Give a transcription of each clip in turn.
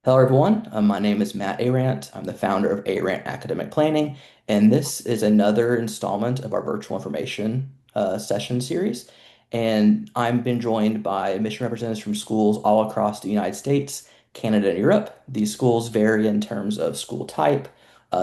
Hello, everyone. My name is Matt Arant. I'm the founder of Arant Academic Planning, and this is another installment of our virtual information session series. And I'm been joined by mission representatives from schools all across the United States, Canada, and Europe. These schools vary in terms of school type,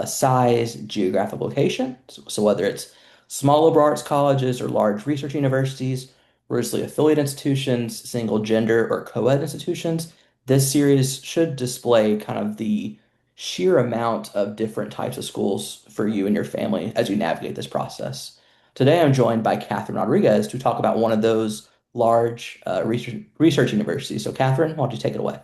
size, geographic location. So whether it's small liberal arts colleges or large research universities, loosely affiliate institutions, single gender or co-ed institutions, this series should display kind of the sheer amount of different types of schools for you and your family as you navigate this process. Today, I'm joined by Katherine Rodriguez to talk about one of those large research universities. So, Katherine, why don't you take it away?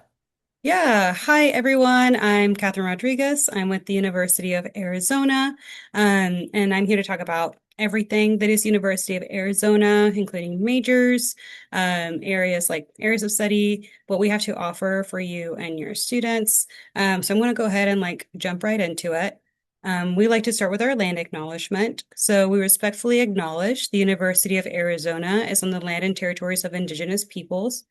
Yeah, hi everyone. I'm Katherine Rodriguez. I'm with the University of Arizona, and I'm here to talk about everything that is University of Arizona, including majors, areas of study, what we have to offer for you and your students. So I'm going to go ahead and jump right into it. We like to start with our land acknowledgement. So we respectfully acknowledge the University of Arizona is on the land and territories of Indigenous peoples.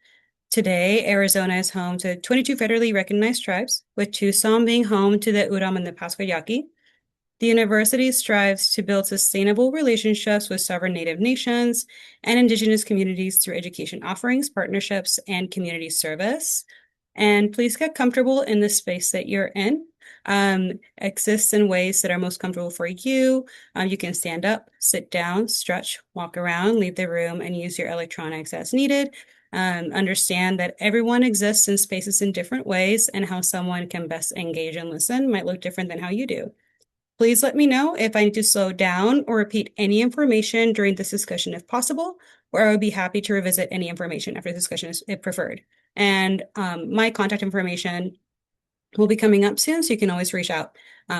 Today, Arizona is home to 22 federally recognized tribes, with Tucson being home to the Uram and the Pasquayaqui. The university strives to build sustainable relationships with sovereign Native nations and Indigenous communities through education offerings, partnerships, and community service. And please get comfortable in the space that you're in. Exists in ways that are most comfortable for you. You can stand up, sit down, stretch, walk around, leave the room, and use your electronics as needed. Understand that everyone exists in spaces in different ways, and how someone can best engage and listen might look different than how you do. Please let me know if I need to slow down or repeat any information during this discussion if possible, or I would be happy to revisit any information after the discussion is if preferred. And my contact information will be coming up soon, so you can always reach out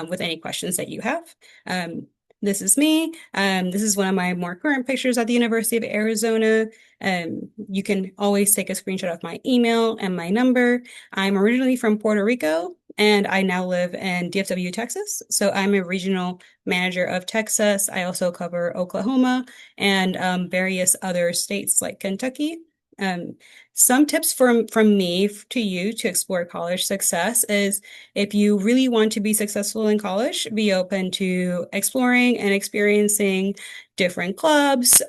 with any questions that you have. Um, this is me. This is one of my more current pictures at the University of Arizona. You can always take a screenshot of my email and my number. I'm originally from Puerto Rico, and I now live in DFW, Texas. So I'm a regional manager of Texas. I also cover Oklahoma and various other states like Kentucky. Um, some tips from me to you to explore college success is, if you really want to be successful in college, be open to exploring and experiencing different clubs,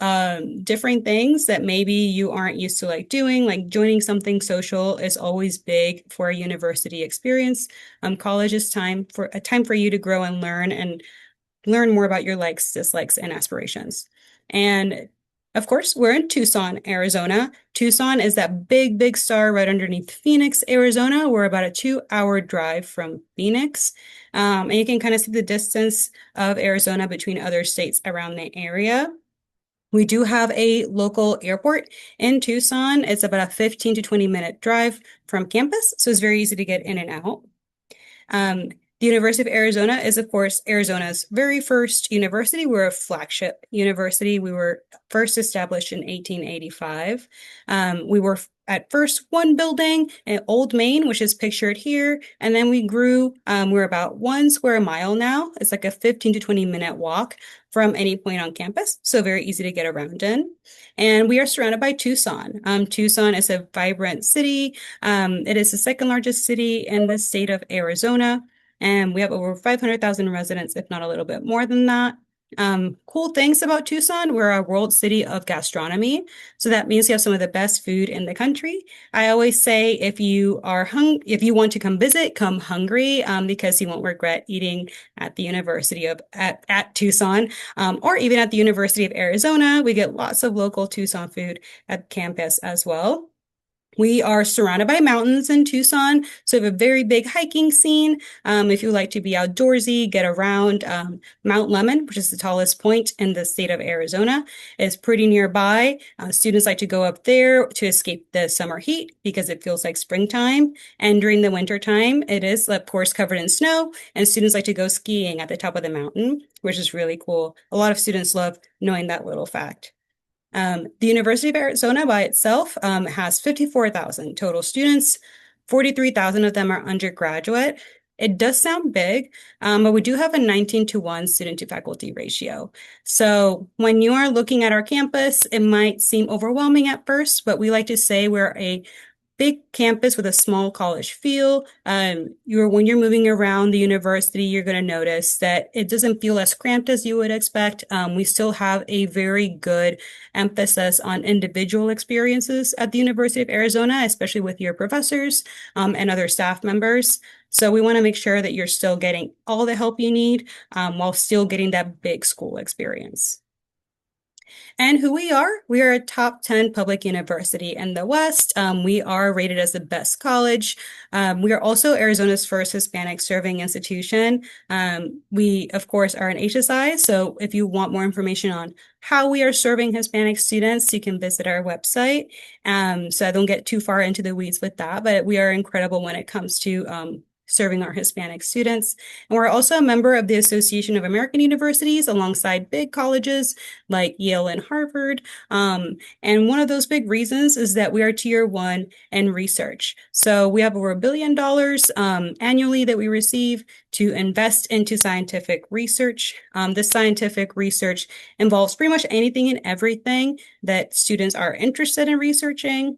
different things that maybe you aren't used to doing, like joining something social is always big for a university experience. College is a time for you to grow and learn more about your likes, dislikes, and aspirations. And of course, we're in Tucson, Arizona. Tucson is that big, big star right underneath Phoenix, Arizona. We're about a 2-hour drive from Phoenix. And you can kind of see the distance of Arizona between other states around the area. We do have a local airport in Tucson. It's about a 15 to 20-minute drive from campus, so it's very easy to get in and out. Um, the University of Arizona is, of course, Arizona's very first university. We're a flagship university. We were first established in 1885. We were at first one building in Old Main, which is pictured here, and then we grew. We're about 1 square mile now. It's like a 15 to 20-minute walk from any point on campus, so very easy to get around in. And we are surrounded by Tucson. Tucson is a vibrant city. It is the second largest city in the state of Arizona, and we have over 500,000 residents, if not a little bit more than that. Cool things about Tucson, we're a world city of gastronomy. So that means you have some of the best food in the country. I always say if you want to come visit, come hungry, because you won't regret eating at the University of at Tucson, or even at the University of Arizona. We get lots of local Tucson food at campus as well. We are surrounded by mountains in Tucson, so we have a very big hiking scene. If you like to be outdoorsy, get around. Mount Lemmon, which is the tallest point in the state of Arizona, is pretty nearby. Students like to go up there to escape the summer heat because it feels like springtime. And during the winter time, it is, of course, covered in snow, and students like to go skiing at the top of the mountain, which is really cool. A lot of students love knowing that little fact. The University of Arizona by itself has 54,000 total students. 43,000 of them are undergraduate. It does sound big, but we do have a 19-to-1 student to faculty ratio. So when you are looking at our campus, it might seem overwhelming at first, but we like to say we're a big campus with a small college feel. When you're moving around the university, you're going to notice that it doesn't feel as cramped as you would expect. We still have a very good emphasis on individual experiences at the University of Arizona, especially with your professors, and other staff members. So we want to make sure that you're still getting all the help you need, while still getting that big school experience. And who we are a top 10 public university in the West. We are rated as the best college. We are also Arizona's first Hispanic serving institution. We, of course, are an HSI. So if you want more information on how we are serving Hispanic students, you can visit our website. So I don't get too far into the weeds with that, but we are incredible when it comes to serving our Hispanic students. And we're also a member of the Association of American Universities alongside big colleges like Yale and Harvard. And one of those big reasons is that we are tier one in research. So we have over $1 billion annually that we receive to invest into scientific research. This scientific research involves pretty much anything and everything that students are interested in researching.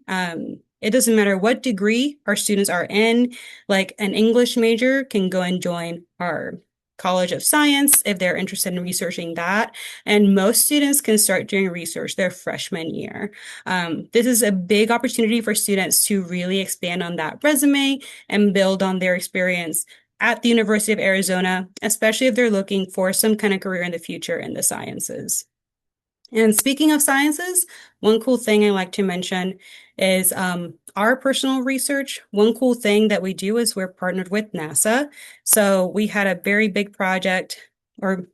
It doesn't matter what degree our students are in, like an English major can go and join our College of Science if they're interested in researching that. And most students can start doing research their freshman year. This is a big opportunity for students to really expand on that resume and build on their experience at the University of Arizona, especially if they're looking for some kind of career in the future in the sciences. And speaking of sciences, one cool thing I like to mention is our personal research. One cool thing that we do is we're partnered with NASA. So we had a very big project, or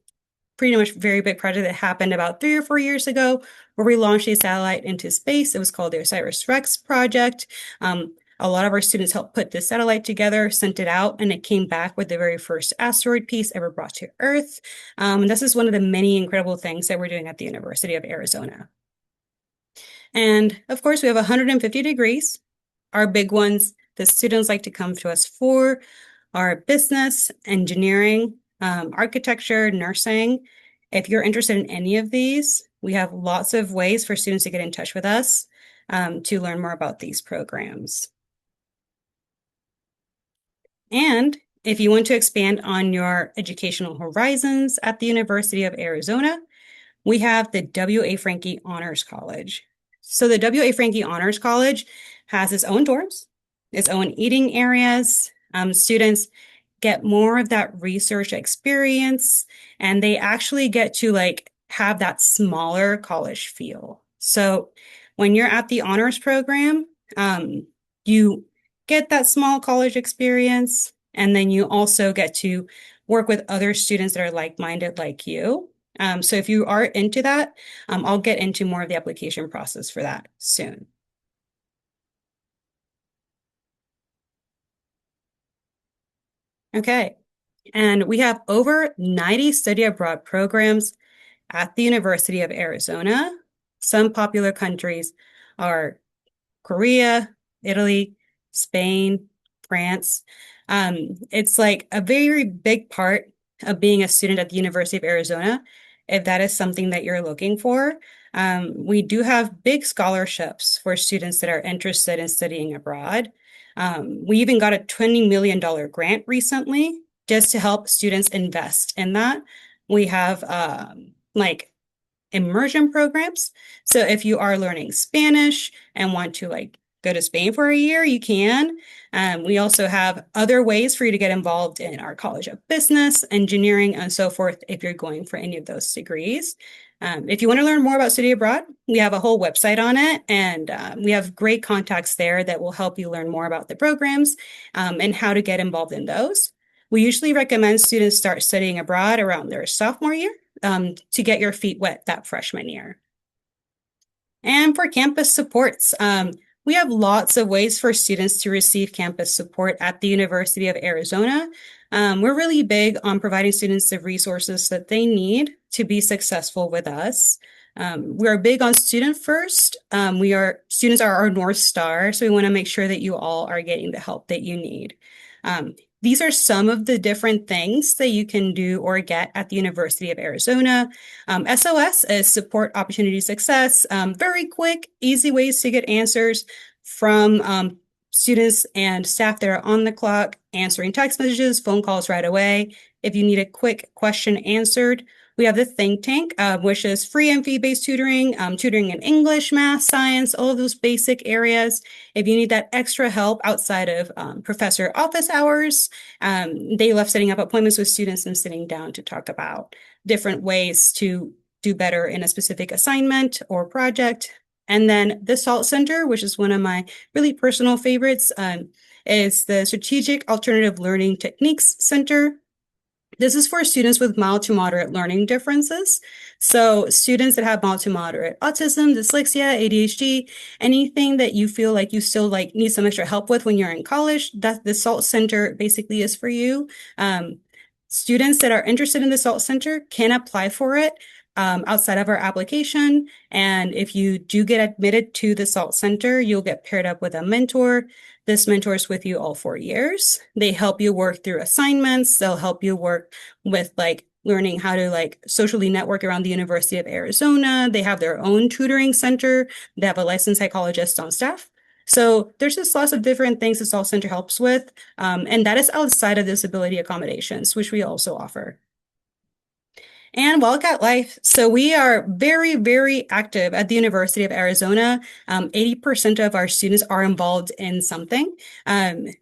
pretty much very big project that happened about 3 or 4 years ago, where we launched a satellite into space. It was called the OSIRIS-REx project. A lot of our students helped put this satellite together, sent it out, and it came back with the very first asteroid piece ever brought to Earth. And this is one of the many incredible things that we're doing at the University of Arizona. And of course, we have 150 degrees. Our big ones the students like to come to us for are business, engineering, architecture, nursing. If you're interested in any of these, we have lots of ways for students to get in touch with us to learn more about these programs. And if you want to expand on your educational horizons at the University of Arizona, we have the W.A. Franke Honors College. So the W.A. Franke Honors College has its own dorms, its own eating areas. Students get more of that research experience, and they actually get to like have that smaller college feel. So when you're at the honors program, you get that small college experience, and then you also get to work with other students that are like-minded like you. So if you are into that, I'll get into more of the application process for that soon. Okay. And we have over 90 study abroad programs at the University of Arizona. Some popular countries are Korea, Italy, Spain, France. It's like a very big part of being a student at the University of Arizona, if that is something that you're looking for. We do have big scholarships for students that are interested in studying abroad. We even got a $20 million grant recently just to help students invest in that. We have like immersion programs. So if you are learning Spanish and want to like go to Spain for a year, you can. We also have other ways for you to get involved in our College of Business, Engineering, and so forth if you're going for any of those degrees. If you want to learn more about study abroad, we have a whole website on it, and we have great contacts there that will help you learn more about the programs and how to get involved in those. We usually recommend students start studying abroad around their sophomore year to get your feet wet that freshman year. And for campus supports, we have lots of ways for students to receive campus support at the University of Arizona. We're really big on providing students the resources that they need to be successful with us. We are big on student first. Students are our North Star, so we want to make sure that you all are getting the help that you need. These are some of the different things that you can do or get at the University of Arizona. SOS is Support Opportunity Success. Very quick, easy ways to get answers from students and staff that are on the clock, answering text messages, phone calls right away. If you need a quick question answered, we have the Think Tank, which is free and fee-based tutoring, tutoring in English, math, science, all of those basic areas. If you need that extra help outside of professor office hours, they love setting up appointments with students and sitting down to talk about different ways to do better in a specific assignment or project. And then the SALT Center, which is one of my really personal favorites, is the Strategic Alternative Learning Techniques Center. This is for students with mild to moderate learning differences. So students that have mild to moderate autism, dyslexia, ADHD, anything that you feel like you still like need some extra help with when you're in college, that the SALT Center basically is for you. Students that are interested in the SALT Center can apply for it outside of our application. And if you do get admitted to the SALT Center, you'll get paired up with a mentor. This mentor is with you all 4 years. They help you work through assignments. They'll help you work with like learning how to like socially network around the University of Arizona. They have their own tutoring center. They have a licensed psychologist on staff. So there's just lots of different things the SALT Center helps with. And that is outside of disability accommodations, which we also offer. And Wildcat Life. So we are very, very active at the University of Arizona. 80% of our students are involved in something.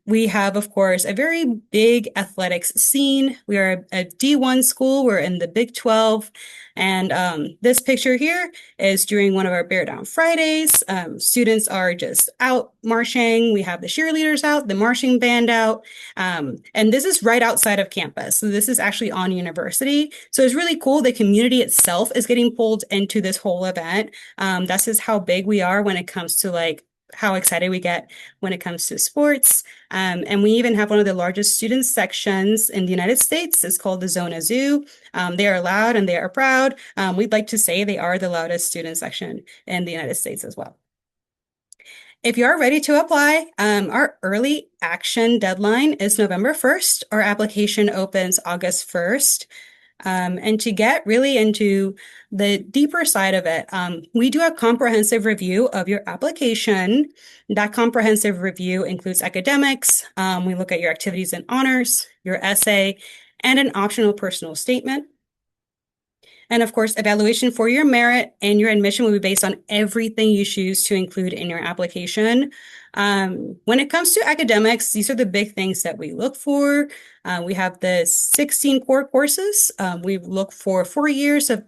We have, of course, a very big athletics scene. We are a D1 school. We're in the Big 12. And this picture here is during one of our Bear Down Fridays. Students are just out marching. We have the cheerleaders out, the marching band out. And this is right outside of campus. So this is actually on university. So it's really cool. The community itself is getting pulled into this whole event. That's just how big we are when it comes to like how excited we get when it comes to sports. And we even have one of the largest student sections in the United States. It's called the Zona Zoo. They are loud and they are proud. We'd like to say they are the loudest student section in the United States as well. If you are ready to apply, our early action deadline is November 1st. Our application opens August 1st. And to get really into the deeper side of it, we do a comprehensive review of your application. That comprehensive review includes academics. We look at your activities and honors, your essay, and an optional personal statement. And of course, evaluation for your merit and your admission will be based on everything you choose to include in your application. When it comes to academics, these are the big things that we look for. We have the 16 core courses. We look for 4 years of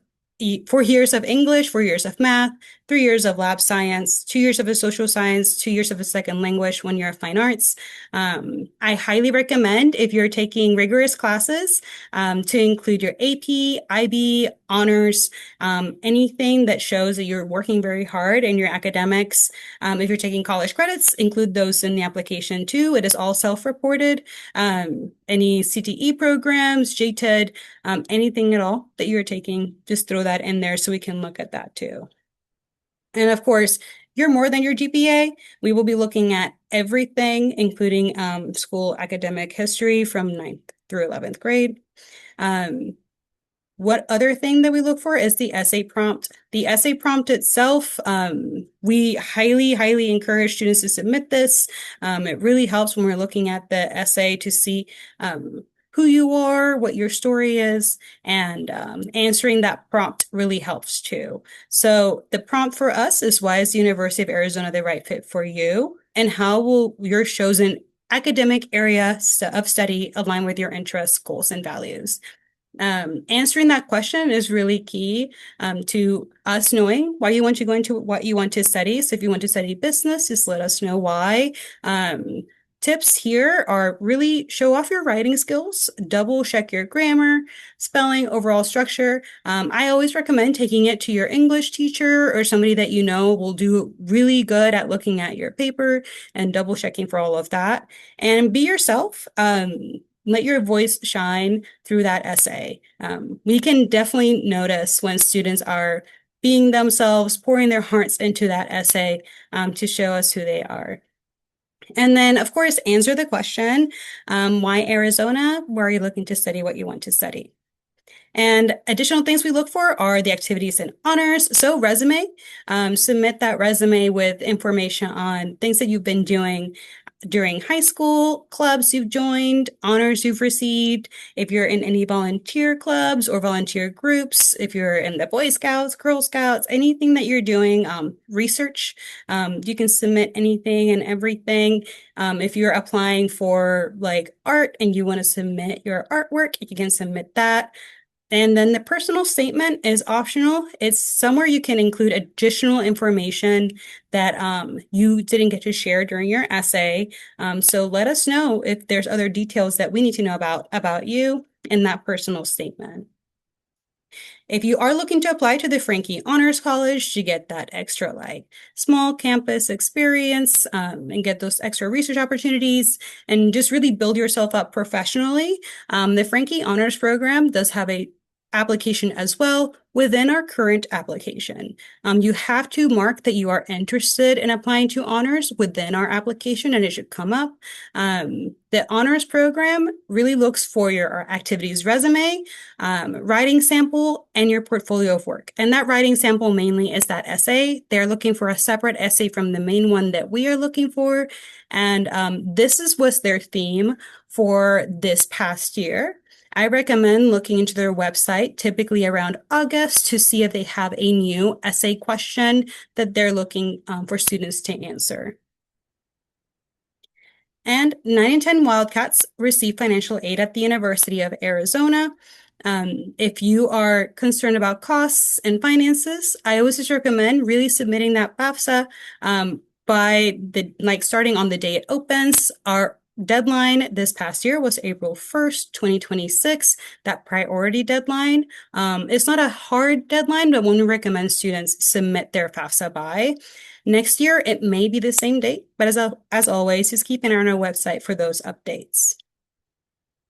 4 years of English, 4 years of math, 3 years of lab science, 2 years of a social science, 2 years of a second language, 1 year of fine arts. I highly recommend if you're taking rigorous classes to include your AP, IB, honors, anything that shows that you're working very hard in your academics. If you're taking college credits, include those in the application too. It is all self-reported. Any CTE programs, JTED, anything at all that you're taking, just throw that in there so we can look at that too. And of course, you're more than your GPA. We will be looking at everything, including school academic history from 9th through 11th grade. What other thing that we look for is the essay prompt. The essay prompt itself, we highly, highly encourage students to submit this. It really helps when we're looking at the essay to see who you are, what your story is, and answering that prompt really helps too. So the prompt for us is, why is the University of Arizona the right fit for you? And how will your chosen academic area of study align with your interests, goals, and values? Answering that question is really key to us knowing why you want to go into what you want to study. So if you want to study business, just let us know why. Tips here are really show off your writing skills, double check your grammar, spelling, overall structure. I always recommend taking it to your English teacher or somebody that you know will do really good at looking at your paper and double checking for all of that. And be yourself. Let your voice shine through that essay. We can definitely notice when students are being themselves, pouring their hearts into that essay to show us who they are. And then, of course, answer the question, why Arizona? Where are you looking to study what you want to study? And additional things we look for are the activities and honors. So resume, submit that resume with information on things that you've been doing during high school, clubs you've joined, honors you've received, if you're in any volunteer clubs or volunteer groups, if you're in the Boy Scouts, Girl Scouts, anything that you're doing, research, you can submit anything and everything. If you're applying for like art and you want to submit your artwork, you can submit that. And then the personal statement is optional. It's somewhere you can include additional information that you didn't get to share during your essay. So let us know if there's other details that we need to know about you in that personal statement. If you are looking to apply to the Frankie Honors College to get that extra like small campus experience and get those extra research opportunities and just really build yourself up professionally, the Frankie Honors Program does have a application as well within our current application. You have to mark that you are interested in applying to honors within our application and it should come up. The honors program really looks for your activities resume, writing sample, and your portfolio of work. And that writing sample mainly is that essay. They're looking for a separate essay from the main one that we are looking for. And was their theme for this past year. I recommend looking into their website, typically around August, to see if they have a new essay question that they're looking for students to answer. And 9 in 10 Wildcats receive financial aid at the University of Arizona. If you are concerned about costs and finances, I always just recommend really submitting that FAFSA by starting on the day it opens. Our deadline this past year was April 1st, 2026, that priority deadline. It's not a hard deadline, but one we recommend students submit their FAFSA by. Next year, it may be the same date, but as always, just keep an eye on our website for those updates.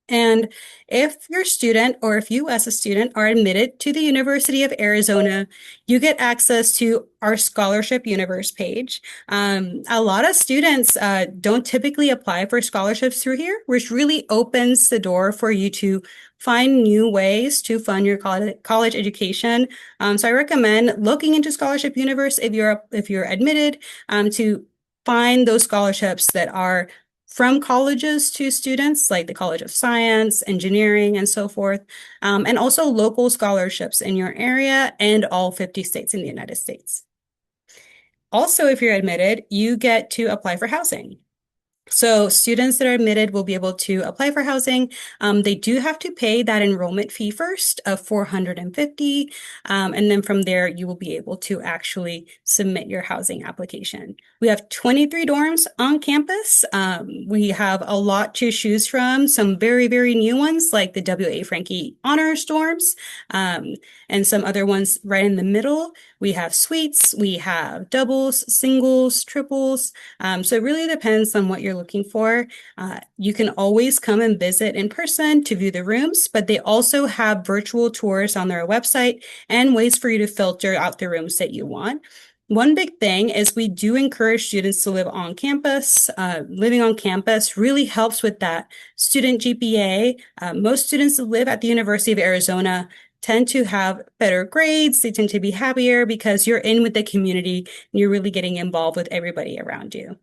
And if your student or if you as a student are admitted to the University of Arizona, you get access to our Scholarship Universe page. A lot of students don't typically apply for scholarships through here, which really opens the door for you to find new ways to fund your college education. So I recommend looking into Scholarship Universe if you're admitted to find those scholarships that are from colleges to students, like the College of Science, Engineering, and so forth, and also local scholarships in your area and all 50 states in the United States. Also, if you're admitted, you get to apply for housing. So students that are admitted will be able to apply for housing. They do have to pay that enrollment fee first of $450. And then from there, you will be able to actually submit your housing application. We have 23 dorms on campus. We have a lot to choose from, some very, very new ones like the W.A. Frankie Honors dorms, and some other ones right in the middle. We have suites, we have doubles, singles, triples. So it really depends on what you're looking for. You can always come and visit in person to view the rooms, but they also have virtual tours on their website and ways for you to filter out the rooms that you want. One big thing is we do encourage students to live on campus. Living on campus really helps with that student GPA. Most students that live at the University of Arizona tend to have better grades. They tend to be happier because you're in with the community and you're really getting involved with everybody around you.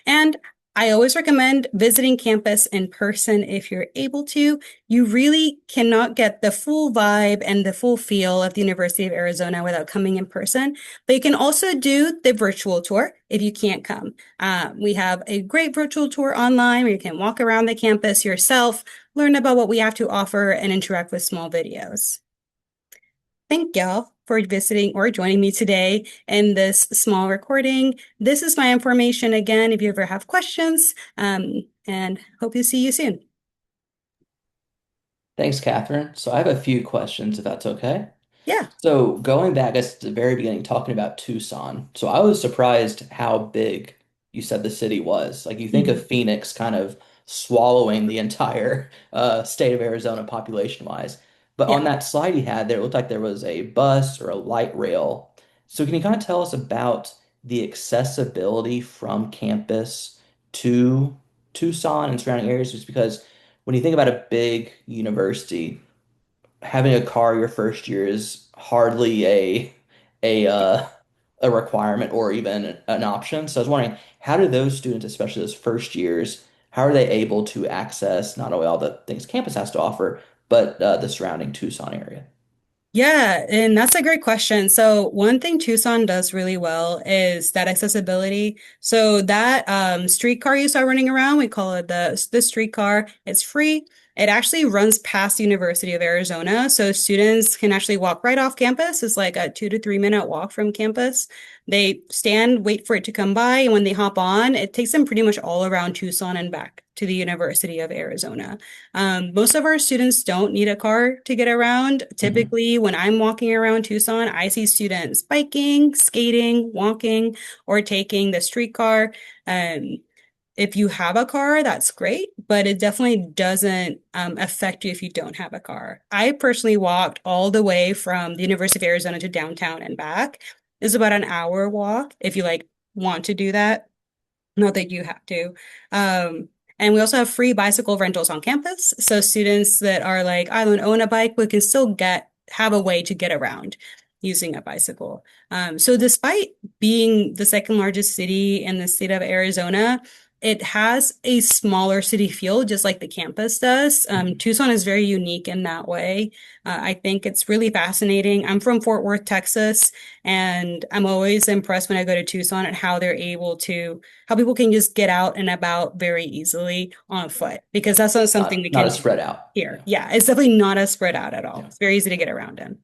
And I always recommend visiting campus in person if you're able to. You really cannot get the full vibe and the full feel of the University of Arizona without coming in person. But you can also do the virtual tour if you can't come. We have a great virtual tour online where you can walk around the campus yourself, learn about what we have to offer, and interact with small videos. Thank y'all for visiting or joining me today in this small recording. This is my information again if you ever have questions, and hope to see you soon. Thanks, Catherine. So I have a few questions, if that's okay. Yeah. So going back, I guess, to the very beginning, talking about Tucson. So I was surprised how big you said the city was. Like you think Mhm. of Phoenix kind of swallowing the entire state of Arizona population-wise. But on Yeah. that slide you had there, it looked like there was a bus or a light rail. So can you kind of tell us about the accessibility from campus to Tucson and surrounding areas? Just because when you think about a big university, having a car your first year is hardly a a requirement or even an option. So I was wondering, how do those students, especially those first years, how are they able to access not only all the things campus has to offer, but the surrounding Tucson area? Yeah, and that's a great question. So one thing Tucson does really well is that accessibility. So that streetcar you saw running around, we call it the streetcar. It's free. It actually runs past the University of Arizona, so students can actually walk right off campus. It's like a 2 to 3 minute walk from campus. They stand, wait for it to come by, and when they hop on, it takes them pretty much all around Tucson and back to the University of Arizona. Most of our students don't need a car to get around. Hmm. Typically, when I'm walking around Tucson, I see students biking, skating, walking, or taking the streetcar. Um, if you have a car, that's great, but it definitely doesn't affect you if you don't have a car. I personally walked all the way from the University of Arizona to downtown and back. It's about an hour walk if you like want to do that. Not that you have to. Um, and we also have free bicycle rentals on campus. So students that are like, I don't own a bike, but can still have a way to get around using a bicycle. So despite being the second largest city in the state of Arizona, it has a smaller city feel, just like the campus does. Hmm. Tucson is very unique in that way. I think it's really fascinating. I'm from Fort Worth, Texas, and I'm always impressed when I go to Tucson at how people can just get out and about very easily on foot because that's not something we Not can as do spread out. here. Yeah. Yeah, it's definitely not as spread out at all. Yeah. It's very easy to get around in.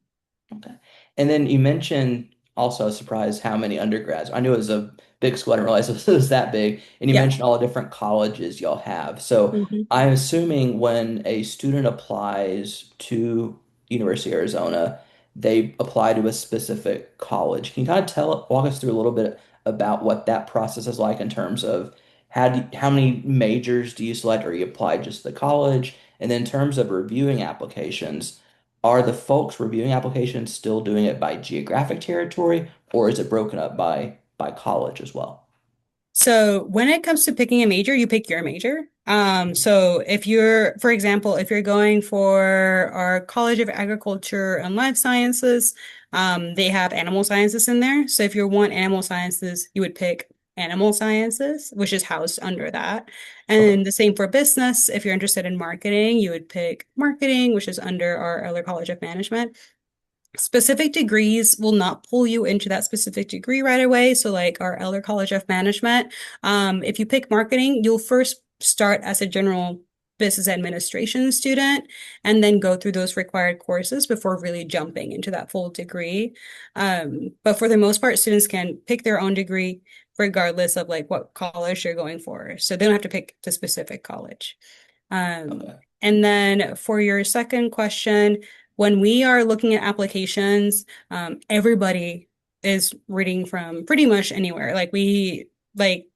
Okay. And then you mentioned also, I was surprised how many undergrads. I knew it was a big school. I didn't realize it was that big. And you Yeah. mentioned all the different colleges y'all have. So Mhm. I'm assuming when a student applies to University of Arizona, they apply to a specific college. Can you kind of walk us through a little bit about what that process is like in terms of how many majors do you select, or you apply just to the college? And then in terms of reviewing applications, are the folks reviewing applications still doing it by geographic territory, or is it broken up by college as well? So when it comes to picking a major, you pick your major. So if you're, for example, if you're going for our College of Agriculture and Life Sciences, they have animal sciences in there. So if you want animal sciences, you would pick animal sciences, which is housed under that. Okay. And the same for business. If you're interested in marketing, you would pick marketing, which is under our Eller College of Management. Specific degrees will not pull you into that specific degree right away. So like our Eller College of Management, if you pick marketing, you'll first start as a general business administration student and then go through those required courses before really jumping into that full degree. But for the most part, students can pick their own degree regardless of like what college you're going for. So they don't have to pick the specific college. Okay. And then for your second question, when we are looking at applications, everybody is reading from pretty much anywhere. Like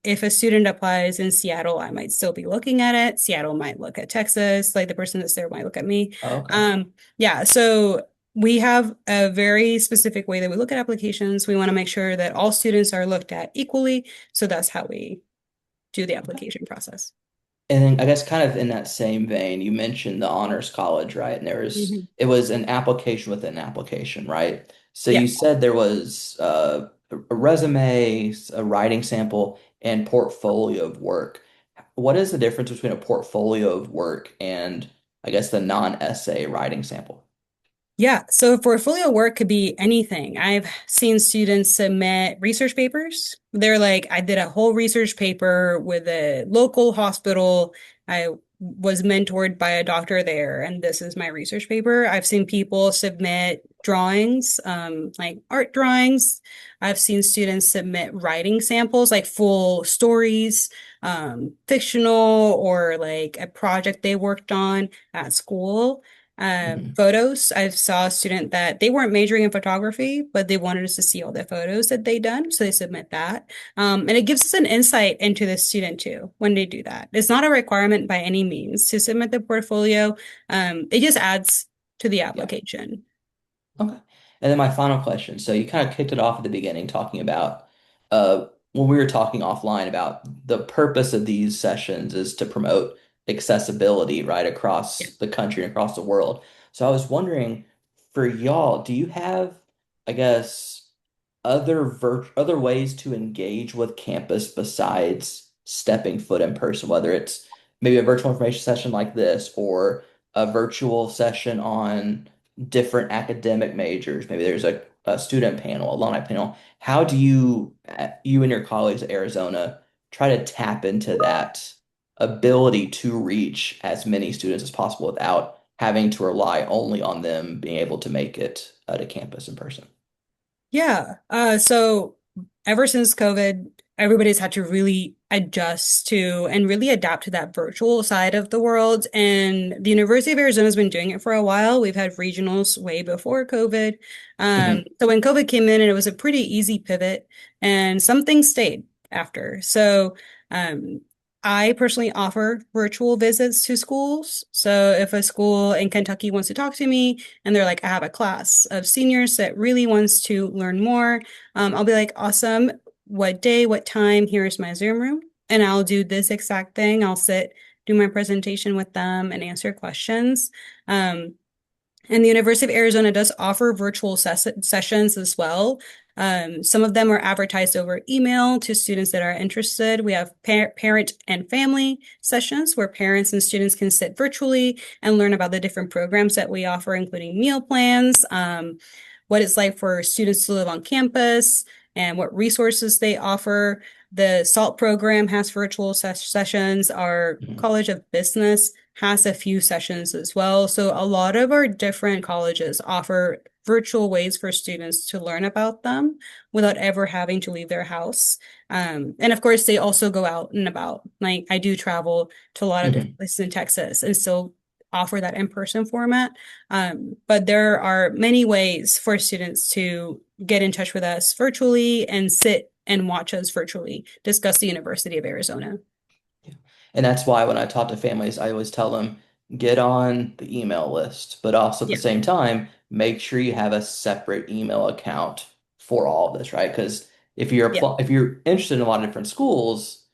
if a student applies in Seattle, I might still be looking at it. Seattle might look at Texas, like the person that's there might look at me. Okay. Yeah, so we have a very specific way that we look at applications. We want to make sure that all students are looked at equally. So that's how we do the Okay. application process. And then I guess kind of in that same vein, you mentioned the honors college, right? And Mhm. it was an application within an application, right? So Yeah. you said there was a resume, a writing sample, and portfolio of work. What is the difference between a portfolio of work and I guess the non-essay writing sample? Yeah, so portfolio work could be anything. I've seen students submit research papers. They're like, I did a whole research paper with a local hospital. I was mentored by a doctor there, and this is my research paper. I've seen people submit drawings, like art drawings. I've seen students submit writing samples, like full stories, fictional, or like a project they worked on at school. Hmm. Photos. I saw a student that they weren't majoring in photography, but they wanted us to see all the photos that they done, so they submit that. And it gives us an insight into the student too when they do that. It's not a requirement by any means to submit the portfolio. It just adds to the Yeah. application. Okay. And then my final question. So you kind of kicked it off at the beginning talking about when we were talking offline about the purpose of these sessions is to promote accessibility right Yeah. across the country and across the world. So I was wondering for y'all, do you have, I guess, other ways to engage with campus besides stepping foot in person, whether it's maybe a virtual information session like this or a virtual session on different academic majors. Maybe there's a student panel, alumni panel. How do you and your colleagues at Arizona try to tap into that ability to reach as many students as possible without having to rely only on them being able to make it to campus in person? Yeah. So ever since COVID, everybody's had to really adjust to and really adapt to that virtual side of the world. And the University of Arizona has been doing it for a while. We've had regionals way before COVID. Hmm. So when COVID came in, and it was a pretty easy pivot, and some things stayed after. So um, I personally offer virtual visits to schools. So if a school in Kentucky wants to talk to me, and they're like, I have a class of seniors that really wants to learn more. I'll be like, awesome. What day, what time? Here's my Zoom room. And I'll do this exact thing. I'll sit, do my presentation with them and answer questions. Um, and the University of Arizona does offer virtual sessions as well. Some of them are advertised over email to students that are interested. We have parent and family sessions where parents and students can sit virtually and learn about the different programs that we offer, including meal plans, what it's like for students to live on campus, and what resources they offer. The SALT program has virtual sessions. Our Hmm. College of Business has a few sessions as well. So a lot of our different colleges offer virtual ways for students to learn about them without ever having to leave their house. And of course, they also go out and about. Like I do travel to a lot of different Hmm. places in Texas and still offer that in-person format. But there are many ways for students to get in touch with us virtually and sit and watch us virtually discuss the University of Arizona. Yeah. And that's why when I talk to families, I always tell them get on the email list, but also at the Yeah, same time, make sure you have a separate email account for all of this, right? Because yeah, if you're interested in a lot of different schools,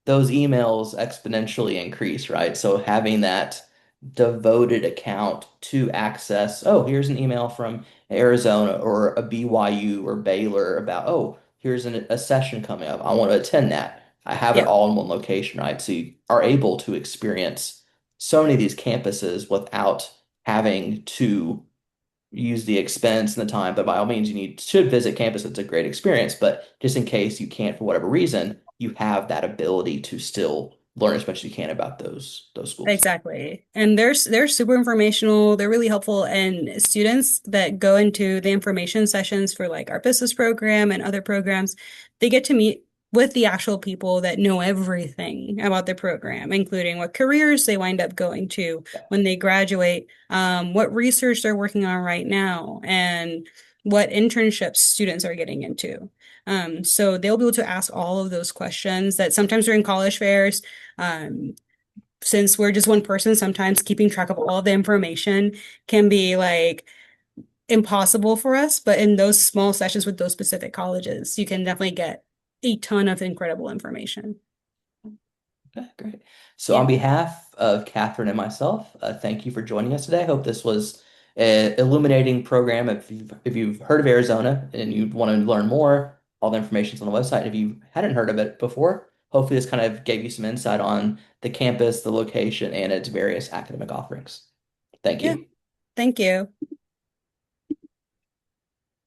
those emails exponentially increase, right? So having that devoted account to access, oh, here's an email from Arizona or a BYU or Baylor about, oh, here's a session coming up. I want to attend that. I have it yeah. all in one location, right? So you are able to experience so many of these campuses without having to use the expense and the time. But by all means, should visit campus. It's a great experience. But just in case you can't for whatever reason, you have that ability to still learn as much as you can about those schools. Exactly. And they're super informational. They're really helpful. And students that go into the information sessions for like our business program and other programs, they get to meet with the actual people that know everything about the program, including what careers they wind up going to when they graduate, what research they're working on right now, and what internships students are getting into. So they'll be able to ask all of those questions that sometimes during college fairs, um, since we're just one person, sometimes keeping track of all the information can be like impossible for us. But in those small sessions with those specific colleges, you can definitely get a ton of incredible information. Okay, great. So Yeah. on behalf of Catherine and myself, thank you for joining us today. I hope this was an illuminating program. If you've heard of Arizona and you want to learn more, all the information's on the website. If you hadn't heard of it before, hopefully this kind of gave you some insight on the campus, the location, and its various academic offerings. Thank Yeah. you. Thank you.